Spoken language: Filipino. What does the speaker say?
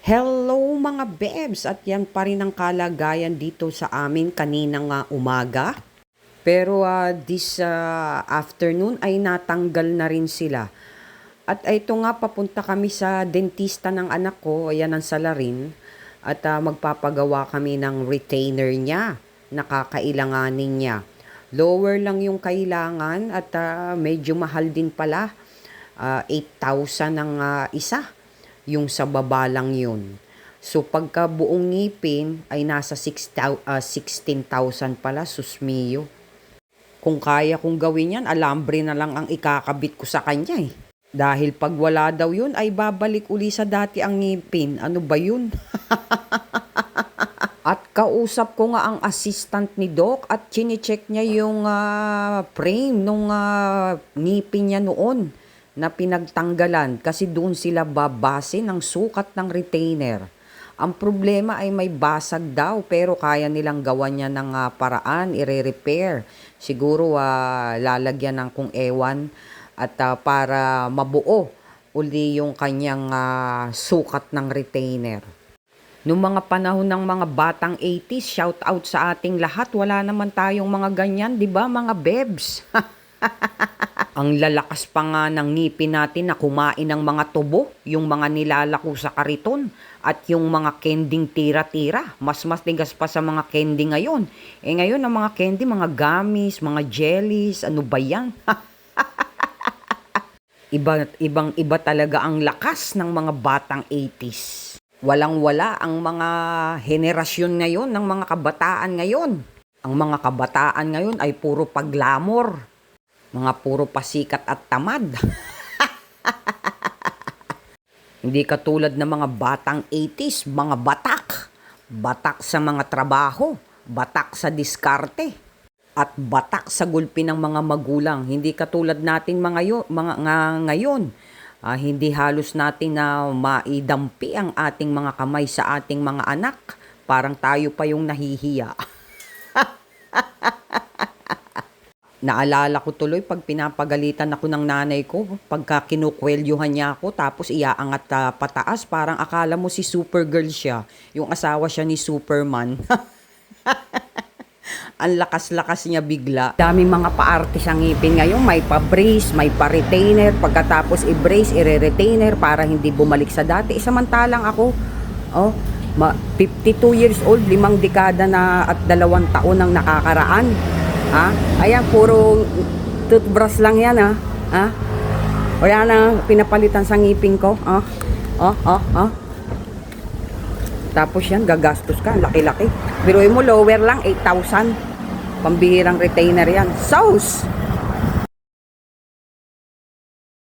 Hello mga bebs! At yan pa rin ang kalagayan dito sa amin kaninang umaga. Pero this afternoon ay natanggal na rin sila. At ito nga, papunta kami sa dentista ng anak ko, ayan ang salarin. At magpapagawa kami ng retainer niya, nakakailanganin niya. Lower lang yung kailangan at medyo mahal din pala. 8,000 ang isa. Yung sa baba lang yun. So pagka buong ngipin ay nasa 16,000 pala, susmiyo. Kung kaya kong gawin yan, alambre na lang ang ikakabit ko sa kanya eh. Dahil pag wala daw yun, ay babalik uli sa dati ang ngipin. Ano ba yun? At kausap ko nga ang assistant ni Doc at chinecheck niya yung frame nung ngipin niya noon na pinagtanggalan kasi doon sila babase ng sukat ng retainer. Ang problema ay may basag daw pero kaya nilang gawan niya ng paraan, ire-repair. Siguro lalagyan ng kung ewan at para mabuo uli yung kanyang sukat ng retainer. Noong mga panahon ng mga batang 80s, shout out sa ating lahat, wala naman tayong mga ganyan, di ba mga bebs? Ang lalakas pa nga ng ngipin natin na kumain ng mga tubo, yung mga nilalako sa kariton, at yung mga kending tira-tira. Mas tigas pa sa mga candy ngayon. Ngayon ang mga candy, mga gummies, mga jellies, ano ba yan? Ibang-iba talaga ang lakas ng mga batang 80s. Walang-wala ang mga henerasyon ngayon ng mga kabataan ngayon. Ang mga kabataan ngayon ay puro paglamor. Mga puro pasikat at tamad. Hindi katulad ng mga batang 80s, mga batak. Batak sa mga trabaho, batak sa diskarte, at batak sa gulpi ng mga magulang. Hindi katulad natin ngayon. Hindi halos natin na maidampi ang ating mga kamay sa ating mga anak. Parang tayo pa yung nahihiya. Naalala ko tuloy pag pinapagalitan ako ng nanay ko, pagka kinukwelyuhan niya ako tapos iaangat pataas, parang akala mo si Supergirl siya, yung asawa siya ni Superman. Ang lakas-lakas niya bigla. Daming mga pa-artist ang ngipin ngayon, may pa-brace, may pa-retainer, pagkatapos i-brace, i-retainer para hindi bumalik sa dati. Samantalang ako, 52 years old, 5 dekada na at 2 taon ang nakakaraan. Ayan, puro toothbrush lang yan, Wala na pinapalitan sa ngipin ko, Tapos yan, gagastos ka, laki-laki. Biruin mo, lower lang, 8,000. Pambihirang retainer yan. Sauce!